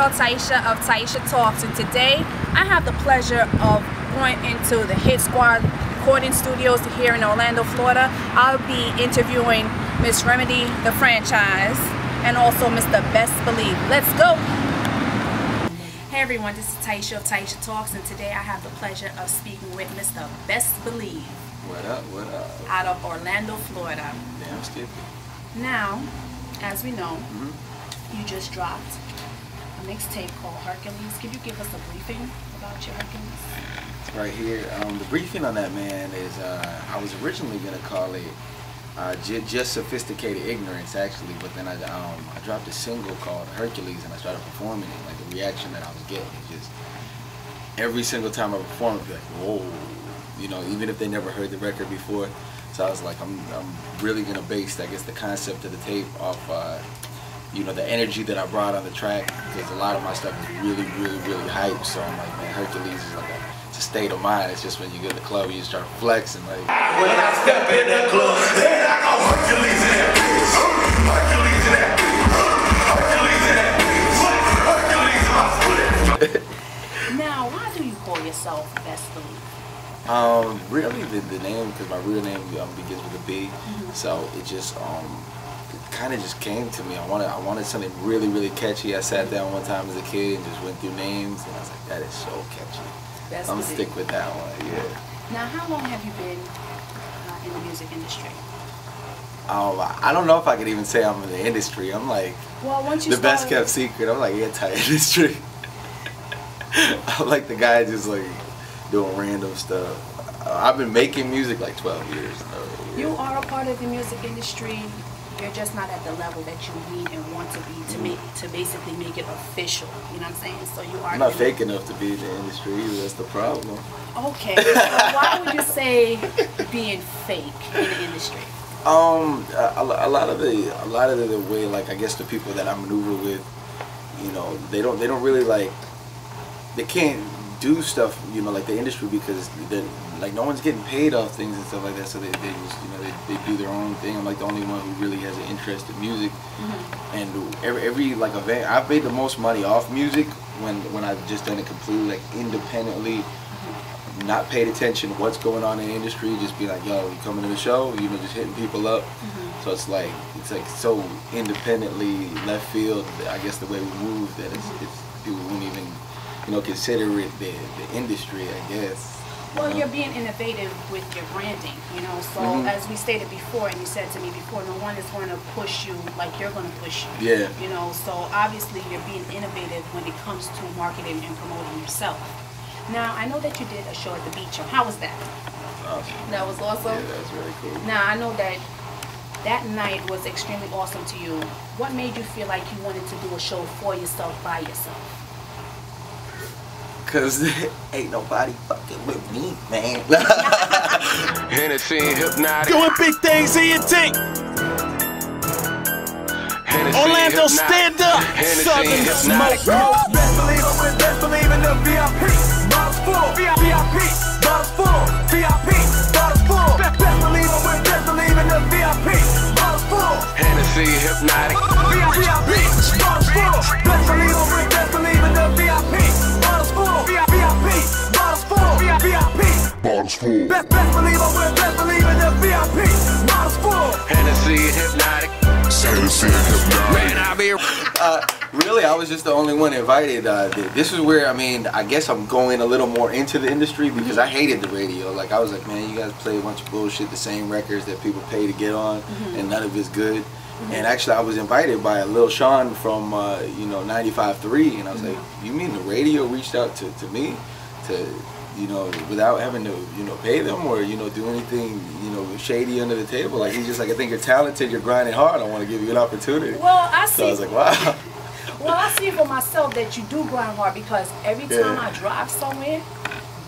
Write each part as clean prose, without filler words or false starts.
girl Tyesha of Tyesha Talks, and today I have the pleasure of going into the Hit Squad recording studios here in Orlando, Florida. I'll be interviewing Miss Remedy, the franchise, and also Mr. Bezz Believe. Let's go! Hey everyone, this is Tyesha of Tyesha Talks, and today I have the pleasure of speaking with Mr. Bezz Believe. What up, what up? Out of Orlando, Florida. Damn skippy. Now, as we know, you just dropped a mixtape called Hercules. Could you give us a briefing about your Hercules? Right here. The briefing on that, man, is I was originally gonna call it just sophisticated ignorance, actually, but then I dropped a single called Hercules, and I started performing it. Like the reaction that I was getting, just every single time I performed, I'd be like, whoa, you know, even if they never heard the record before. So I was like, I'm really gonna base, I guess, the concept of the tape off, you know, the energy that I brought on the track, because a lot of my stuff is really, really, really hype. So I'm like, man, Hercules is like it's a state of mind. It's just when you get to the club, you start flexing. Like, when I step in the club, then I go Hercules in that bitch. Hercules in that bitch. Hercules in that bitch. Hercules in my split. Now, why do you call yourself Bezz Believe? Really the name, because my real name begins with a B. So it just kind of just came to me. I wanted something really, really catchy. I sat down one time as a kid and just went through names, and I was like, that is so catchy. I'm gonna stick with that one, yeah. Now, how long have you been in the music industry? I don't know if I could even say I'm in the industry. I'm like, well, once you the best kept secret. I'm like anti-industry. I'm like the guy just like doing random stuff. I've been making music like 12 years. Yeah. You are a part of the music industry. You're just not at the level that you need and want to be to basically make it official. You know what I'm saying? So you are. I'm not fake enough to be in the industry either. That's the problem. Okay. So why would you say being fake in the industry? A lot of the way, like, I guess the people that I maneuver with, you know, they don't really like, they can't do stuff, you know, like the industry, because like no one's getting paid off things and stuff like that, so they just, you know, they do their own thing. I'm like the only one who really has an interest in music. And every like event, I've made the most money off music when I've just done it completely like independently, not paid attention to what's going on in the industry, just be like, yo, you coming to the show, you know, just hitting people up. So it's like so independently left field, I guess, the way we move, that it's people wouldn't even, you know, consider it the industry, I guess. Well, you're being innovative with your branding, you know, so as we stated before, and you said to me before, no one is going to push you like you're going to push you. Yeah. You know, so obviously you're being innovative when it comes to marketing and promoting yourself. Now, I know that you did a show at the beach. How was that? Awesome. That was awesome? Yeah, that was really cool. Now, I know that that night was extremely awesome to you. What made you feel like you wanted to do a show for yourself, by yourself? Cause ain't nobody fucking with me, man. Hennessy hypnotic. Doing big things in your tank. Orlando, stand up. Southern smoke. Best believer with Bezz Believe in the VIP. Bottles full. VIP. Bottles full. VIP. Bottles full. Best believer with Bezz Believe in the VIP. Bottles full. Hennessy hypnotic. VIP. Bottles full. Best believer with Bezz Believe in the VIP. Bottles full. VIP. Bottles full. VIP. Bottles full. Best believer with Bezz Believe in the VIP. Bottles full. Hennessy hypnotic. Really, I was just the only one invited. This is where, I mean, I guess I'm going a little more into the industry, because I hated the radio. Like, I was like, man, you guys play a bunch of bullshit, the same records that people pay to get on, and none of it's good. And actually, I was invited by Lil Sean from, you know, 95.3, and I was like, you mean the radio reached out to me to, you know, without having to, you know, pay them or, you know, do anything, you know, shady under the table? Like, he's just like, I think you're talented, you're grinding hard, I want to give you an opportunity. Well, I see. So I was like, wow. Well, I see for myself that you do grind hard, because every time I drive somewhere,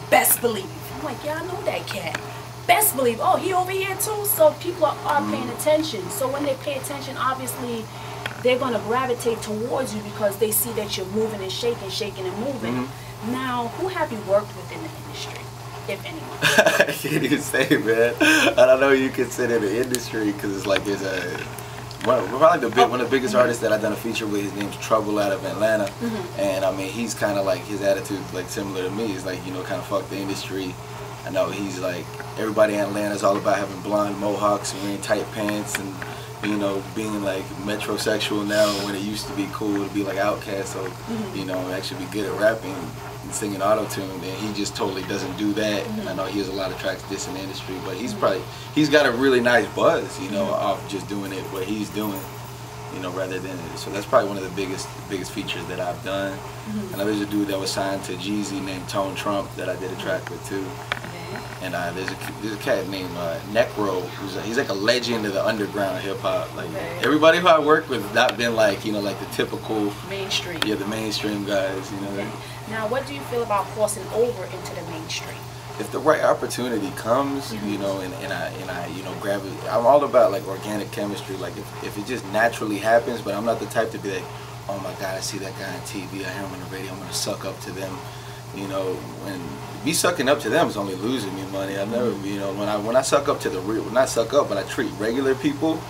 Bezz Believe. I'm like, yeah, I know that cat. Bezz Believe. Oh, he over here too. So people are paying attention. So when they pay attention, obviously they're going to gravitate towards you, because they see that you're moving and shaking and moving. Now, who have you worked with in the industry, if anyone? I can't even say, man. I don't know, you consider the industry, because it's like there's One of the biggest artists that I've done a feature with. His name's Trouble out of Atlanta, and I mean he's kind of like his attitude like similar to me. He's like kind of fuck the industry. I know he's like everybody in Atlanta is all about having blonde mohawks and wearing tight pants and being like metrosexual now when it used to be cool to be like outcast. So actually be good at rapping and singing auto-tune, and he just totally doesn't do that. And I know he has a lot of tracks dissing the industry, but he's got a really nice buzz, off just doing it what he's doing, rather than so that's probably one of the biggest features that I've done. And there's a dude that was signed to Jeezy named Tone Trump that I did a track with too. And there's a cat named Necro, he's like a legend of the underground hip hop. Like everybody who I work with has not been like like the typical mainstream. Yeah, the mainstream guys. Now, what do you feel about crossing over into the mainstream? If the right opportunity comes, and I grab it. I'm all about like organic chemistry. Like if it just naturally happens, but I'm not the type to be like, oh my God, I see that guy on TV, I hear him on the radio, I'm gonna suck up to them. When me sucking up to them is only losing me money. I never, when I suck up to the real, not suck up, but I treat regular people,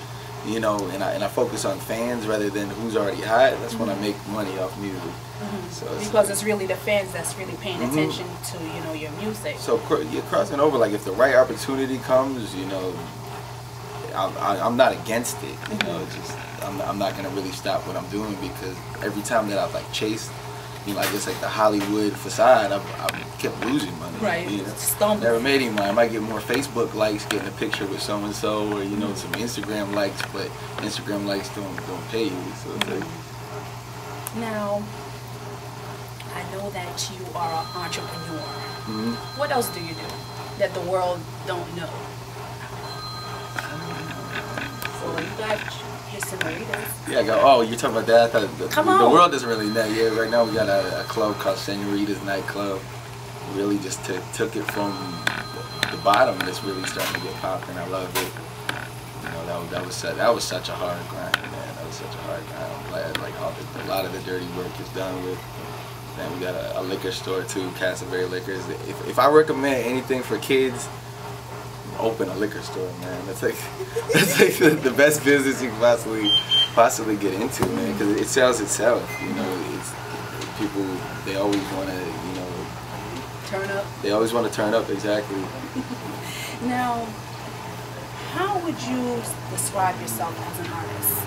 and I focus on fans rather than who's already hot. That's when I make money off music. So because it's really the fans that's really paying attention to your music. So you're crossing over. Like if the right opportunity comes, I'm not against it. Just I'm not gonna really stop what I'm doing because every time that I've like chased. Like it's like the Hollywood facade. I've kept losing money. Right. Never made any money. I might get more Facebook likes getting a picture with so and so, or some Instagram likes, but Instagram likes don't pay you. So it's like. Now, I know that you are an entrepreneur. What else do you do that the world don't know? So you got. Yeah, I go, oh, you're talking about that? I thought the world doesn't really know. Yeah, right now we got a club called Senorita's Nightclub. We really just took it from the bottom and it's really starting to get popping. I love it. That was such a hard grind, man. That was such a hard grind. I'm glad like a lot of the dirty work is done with. Then we got a liquor store too, Castleberry Liquors. If I recommend anything for kids, open a liquor store, man. That's like the best business you can possibly get into, man, because it sells itself. It's people, they always want to turn up. They always want to turn up, exactly. Now, how would you describe yourself as an artist?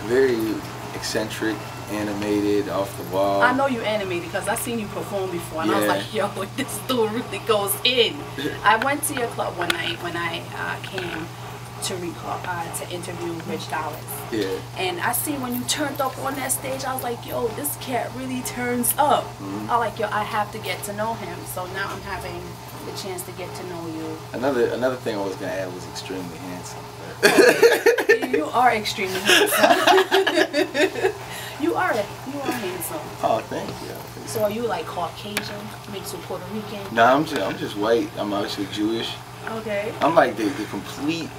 Very eccentric, animated, off the wall. I know you animated because I seen you perform before, and I was like, yo, this dude really goes in. I went to your club one night when I came to interview Rich Dollars. Yeah. And I see when you turned up on that stage, I was like, yo, this cat really turns up. I like, yo, I have to get to know him. So now I'm having the chance to get to know you. Another thing I was gonna add was extremely handsome. You are extremely handsome. You are handsome. Oh, thank you. So are you like Caucasian, mixed with Puerto Rican? No, I'm just white. I'm actually Jewish. Okay. I'm like the complete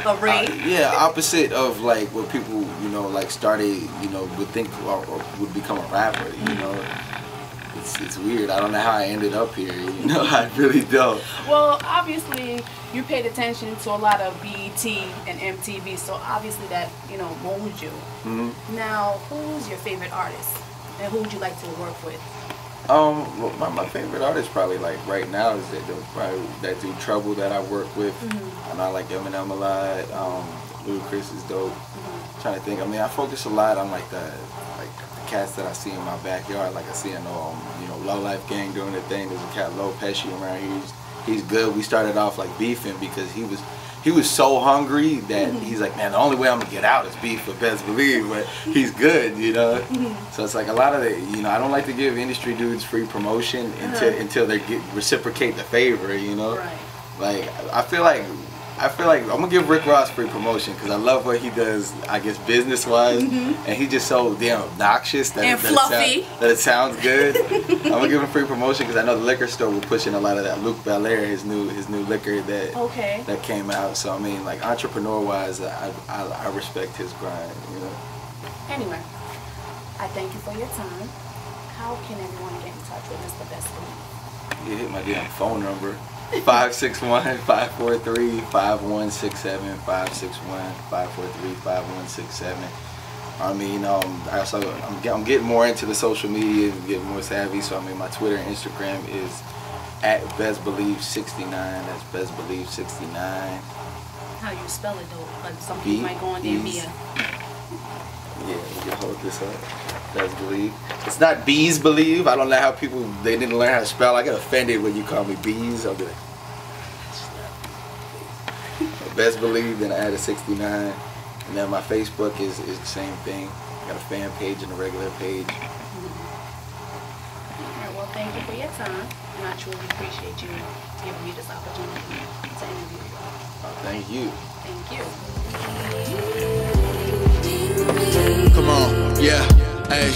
array. Opposite of like what people like started would think or would become a rapper. It's weird. I don't know how I ended up here. I really don't. Well, obviously you paid attention to a lot of BET and MTV, so obviously that molded you. Now, who's your favorite artist, and who would you like to work with? My favorite artist probably like right now is that dude Trouble that I work with. And I like Eminem a lot. Ludacris is dope. Trying to think. I mean, I focus a lot on like the cats that I see in my backyard. Like I see in Low Life Gang doing their thing. There's a cat Low Pesci around here. He's good. We started off like beefing because he was so hungry that he's like, man, the only way I'm gonna get out is beef with Bezz Believe, but he's good, So it's like a lot of the, I don't like to give industry dudes free promotion until they reciprocate the favor, Right. Like I feel like I'm gonna give Rick Ross free promotion because I love what he does, I guess business wise, and he's just so damn obnoxious that it sounds good. I'm gonna give him free promotion because I know the liquor store will push in a lot of that Luc Belaire, his new liquor that came out. So I mean, like entrepreneur wise, I respect his grind. Anyway, I thank you for your time. How can everyone get in touch with Mr. Bezz Believe? You hit my damn phone number. 561-543-5167, 561-543-5167. I mean, I'm getting more into the social media and getting more savvy. So I mean, my Twitter and Instagram is at BezzBelieve69. That's BezzBelieve69. How you spell it though? But some people might go on there and be a... Yeah, we can hold this up. Bezz Believe. It's not Bees Believe. I don't know how people, they didn't learn how to spell. I get offended when you call me Bees. I'll be like, Bezz Believe, then I added 69. And then my Facebook is the same thing. I got a fan page and a regular page. Alright, well, thank you for your time. And I truly appreciate you giving me this opportunity to interview you. Thank you. Thank you. Come on, yeah, hey.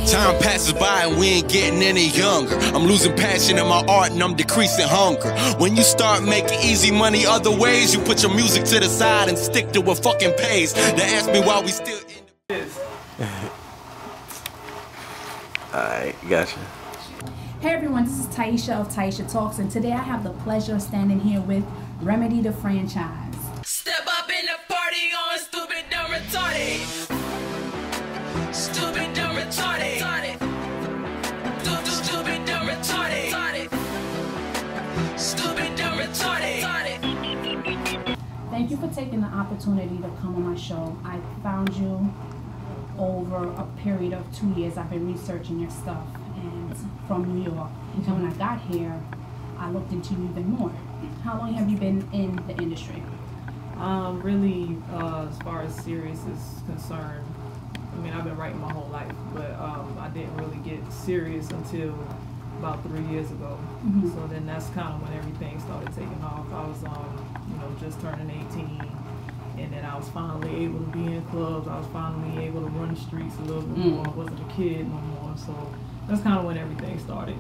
Time passes by and we ain't getting any younger. I'm losing passion in my art and I'm decreasing hunger. When you start making easy money other ways, you put your music to the side and stick to what fucking pays. They ask me why we still in the Alright, gotcha. Hey everyone, this is Tyesha of Tyesha Talks, and today I have the pleasure of standing here with Remedy the Franchise. Step up in the party on stupid, dumb, retarded. Stupid, dumb, retarded. Stupid, dumb, retarded. Stupid, dumb, retarded. Thank you for taking the opportunity to come on my show. I found you over a period of 2 years. I've been researching your stuff and from New York. And when I got here, I looked into you even more. How long have you been in the industry? Really, as far as serious is concerned, I mean, I've been writing my whole life, but I didn't really get serious until about 3 years ago. Mm-hmm. So then that's kind of when everything started taking off. I was, just turning 18, and then I was finally able to be in clubs. I was finally able to run the streets a little bit more. I wasn't a kid no more, so that's kind of when everything started.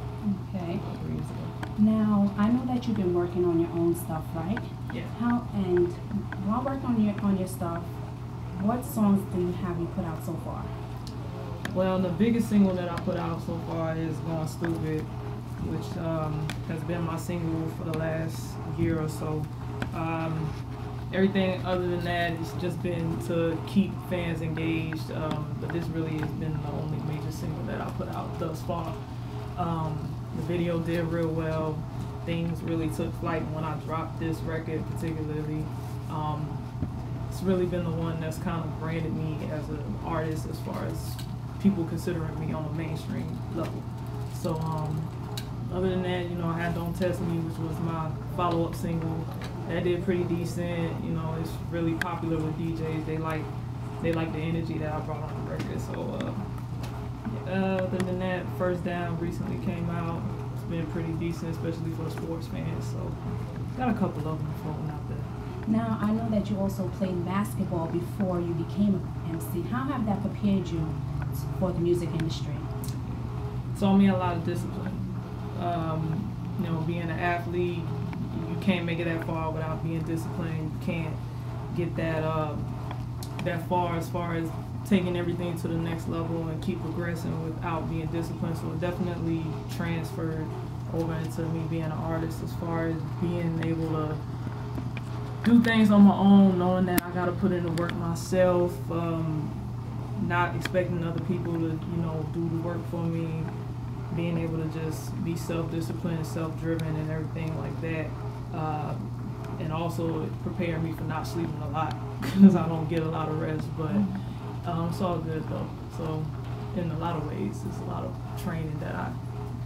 Okay. About 3 years ago. Now, I know that you've been working on your own stuff, right? Yeah. And while working on your stuff, what songs do you have you put out so far? Well, the biggest single that I put out so far is Going Stupid, which has been my single for the last year or so. Everything other than that has just been to keep fans engaged, but this really has been the only major single that I put out thus far. The video did real well. Things really took flight when I dropped this record particularly. It's really been the one that's kind of branded me as an artist as far as people considering me on a mainstream level. So other than that, I had Don't Test Me, which was my follow-up single. That did pretty decent. It's really popular with DJs. They like the energy that I brought on the record. So other than that, First Down recently came out. It's been pretty decent, especially for the sports fans. So got a couple of them floating out there. Now, I know that you also played basketball before you became an MC. How have that prepared you for the music industry? Taught me a lot of discipline. Being an athlete, you can't make it that far without being disciplined. You can't get that far as taking everything to the next level and keep progressing without being disciplined. So it definitely transferred over into me being an artist as far as being able to do things on my own, knowing that I got to put in the work myself, not expecting other people to, do the work for me, being able to just be self-disciplined, self-driven and everything like that. And also it prepared me for not sleeping a lot because I don't get a lot of rest, but it's all good though. So in a lot of ways, it's a lot of training that I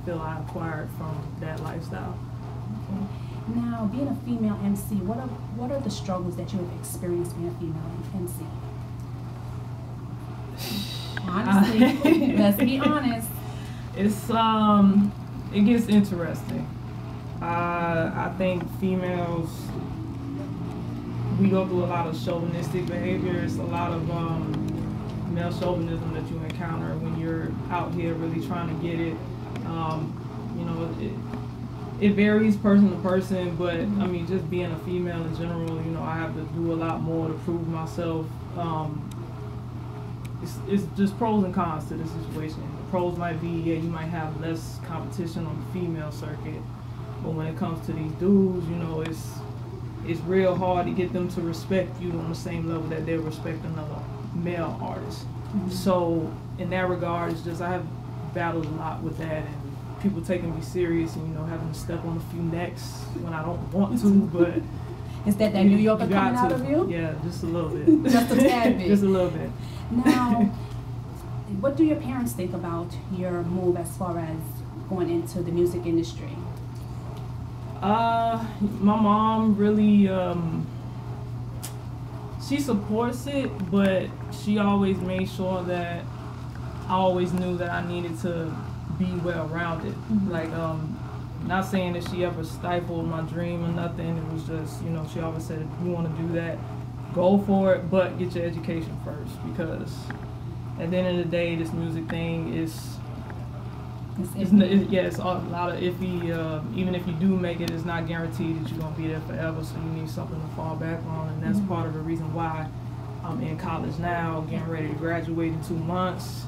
feel I acquired from that lifestyle. Okay. Now, being a female MC, what are the struggles that you have experienced being a female MC? Honestly, let's be honest. It's it gets interesting. I think females, we go through a lot of chauvinistic behavior. It's a lot of male chauvinism that you encounter when you're out here really trying to get it. It varies person to person, but I mean, just being a female in general, I have to do a lot more to prove myself. It's just pros and cons to the situation. The pros might be, you might have less competition on the female circuit, But when it comes to these dudes, you know, it's real hard to get them to respect you on the same level that they respect another male artist. So in that regard, it's just I have battled a lot with that, and people taking me serious, and you know, having to step on a few necks when I don't want to. But is that New Yorker coming out of you? Yeah, just a little bit. Just a tad bit. Just a little bit. Now, what do your parents think about your move as far as going into the music industry? My mom really, she supports it, but she always made sure that I always knew that I needed to be well-rounded. Like, not saying that she ever stifled my dream or nothing. It was just, you know, she always said, if you want to do that, go for it, but get your education first, because at the end of the day, this music thing is, it's a lot of iffy. Even if you do make it, it's not guaranteed that you're going to be there forever, so you need something to fall back on, and that's part of the reason why I'm in college now, getting ready to graduate in 2 months.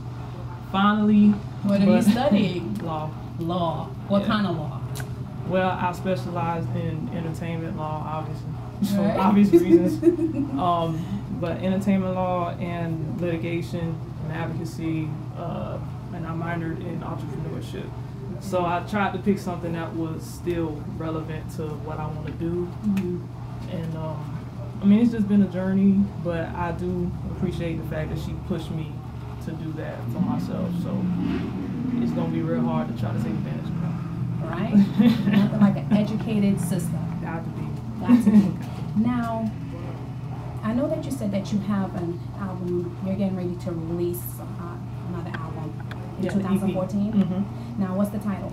Finally. What are you studying? Law. Law. What kind of law? Well, I specialize in entertainment law, obviously, for Right. obvious reasons. But entertainment law and litigation and advocacy, and I minored in entrepreneurship. So I tried to pick something that was still relevant to what I want to do. And I mean, it's just been a journey, but I do appreciate the fact that she pushed me to do that for myself. So it's gonna be real hard to try to take advantage of that. Right? Nothing like an educated sister. Got to be. Got to be. Now, I know that you said that you have an album, you're getting ready to release another album in 2014. Now, what's the title?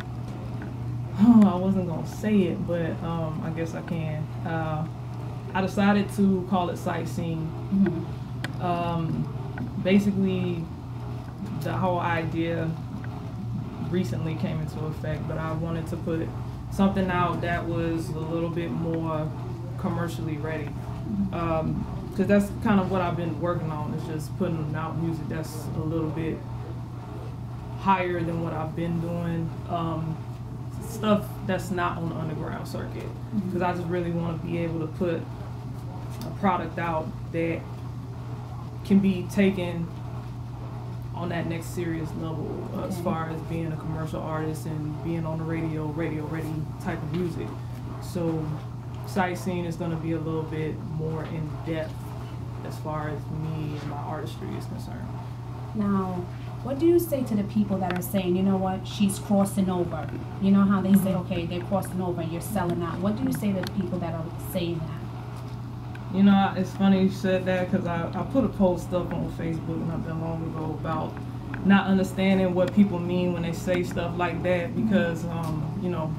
Oh, I wasn't gonna say it, but I guess I can. I decided to call it Sightseeing. Basically, the whole idea recently came into effect, but I wanted to put something out that was a little bit more commercially ready. Because that's kind of what I've been working on, is just putting out music that's a little bit higher than what I've been doing. Stuff that's not on the underground circuit. Because I just really want to be able to put a product out that can be taken on that next serious level, as far as being a commercial artist and being on the radio ready type of music. So Sightseeing is going to be a little bit more in depth as far as me and my artistry is concerned. Now, what do you say to the people that are saying, you know what, she's crossing over? You know how they say, okay, they're crossing over and you're selling out. What do you say to the people that are saying that? You know, it's funny you said that, because I put a post up on Facebook not that long ago about not understanding what people mean when they say stuff like that, because, you know,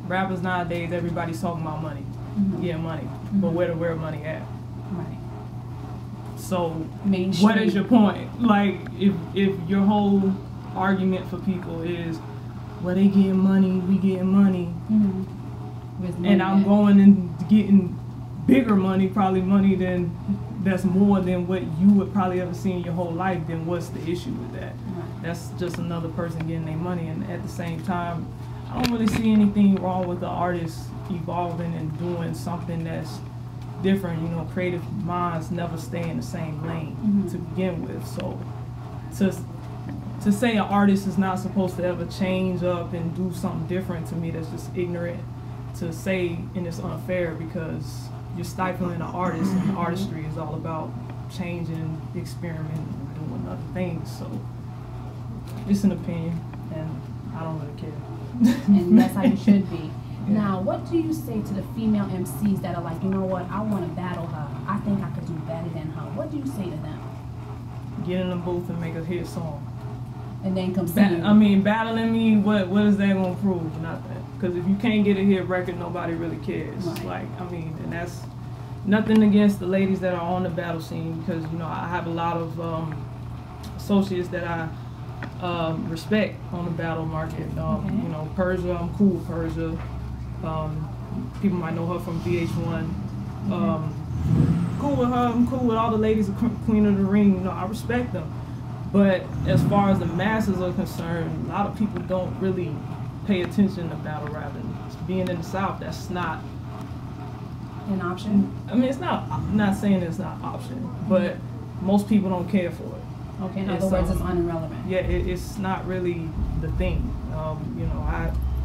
rappers nowadays, everybody's talking about money. Yeah, money. But where money at? Right. So, Mainstream. what is your point? Like, if your whole argument for people is, well, they getting money, we getting money, and I'm going and getting bigger money, probably money that's more than what you would probably ever see in your whole life, then what's the issue with that? Right. That's just another person getting their money, and at the same time, I don't really see anything wrong with the artist evolving and doing something that's different. You know, creative minds never stay in the same lane to begin with. So to say an artist is not supposed to ever change up and do something different, to me, that's just ignorant to say, and it's unfair, because you're stifling an artist, and artistry is all about changing, experimenting, and doing other things. So it's an opinion, and I don't really care. And that's how you should be. Now, what do you say to the female MCs that are like, you know what, I want to battle her. I think I could do better than her. What do you say to them? Get in the booth and make a hit song. And then come see you. I mean, battling me, what is that going to prove? Nothing. Because if you can't get a hit record, nobody really cares. Right. Like, I mean, and that's nothing against the ladies that are on the battle scene, because, you know, I have a lot of associates that I respect on the battle market. You know, Persia, I'm cool with Persia. People might know her from VH1. Cool with her, I'm cool with all the ladies of Queen of the Ring. You know, I respect them. But as far as the masses are concerned, a lot of people don't really pay attention to battle rapping. being in the South, that's not an option. I mean, it's not. I'm not saying it's not an option, but most people don't care for it. Okay, in other words, it's irrelevant. Yeah, it's not really the thing. You know,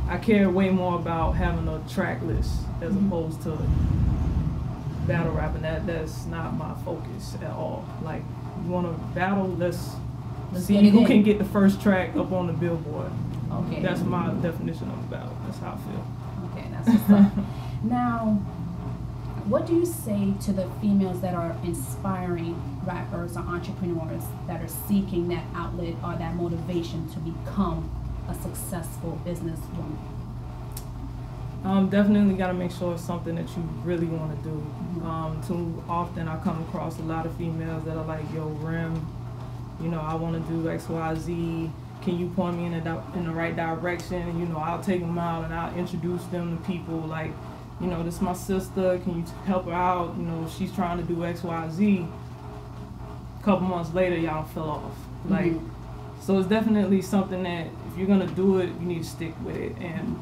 I care way more about having a track list as opposed to battle rapping. That's not my focus at all. Like, you want to battle? Let's see who can get the first track up on the Billboard. Okay. That's my definition of a battle. That's how I feel. Okay, that's what's up. Now, what do you say to the females that are inspiring rappers or entrepreneurs that are seeking that outlet or that motivation to become a successful businesswoman? Definitely got to make sure it's something that you really want to do. Too often I come across a lot of females that are like, yo, Rim, you know, I want to do X, Y, Z. Can you point me in the right direction? You know, I'll take them out and I'll introduce them to people like, you know, this is my sister, can you help her out? You know, she's trying to do X, Y, Z. A couple months later, y'all fell off. Like, so it's definitely something that if you're gonna do it, you need to stick with it and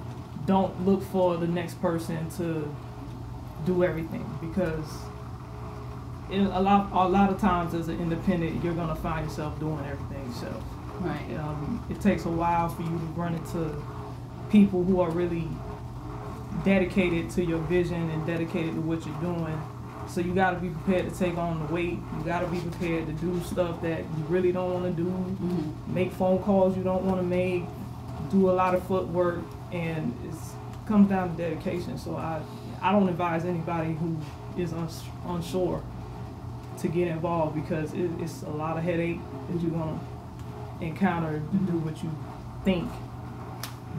don't look for the next person to do everything, because a lot of times as an independent, you're gonna find yourself doing everything yourself. Right. It takes a while for you to run into people who are really dedicated to your vision and dedicated to what you're doing. So you got to be prepared to take on the weight. You got to be prepared to do stuff that you really don't want to do, make phone calls you don't want to make, do a lot of footwork, and it comes down to dedication. So I don't advise anybody who is unsure to get involved, because it's a lot of headache that you're going to encounter to do what you think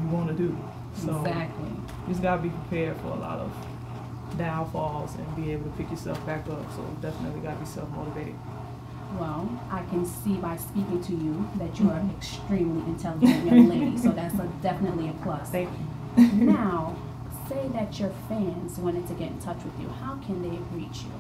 you want to do. So exactly. You just gotta be prepared for a lot of downfalls and be able to pick yourself back up. So definitely gotta be self-motivated. Well, I can see by speaking to you that you are an extremely intelligent young lady, so that's definitely a plus. Thank you. Now, say that your fans wanted to get in touch with you. How can they reach you?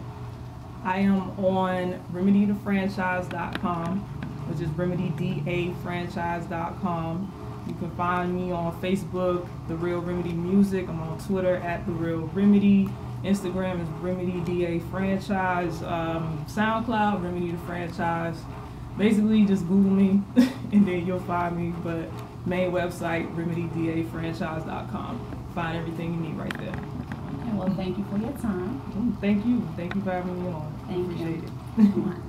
I am on remedythefranchise.com, which is remedydafranchise.com. You can find me on Facebook, The Real Remedy Music. I'm on Twitter at The Real Remedy. Instagram is Remedy DA Franchise. SoundCloud, Remedy the Franchise. Basically, just Google me and then you'll find me. But main website, remedydafranchise.com. Find everything you need right there. Okay, well, thank you for your time. Thank you. Thank you for having me on. Thank Appreciate you. it.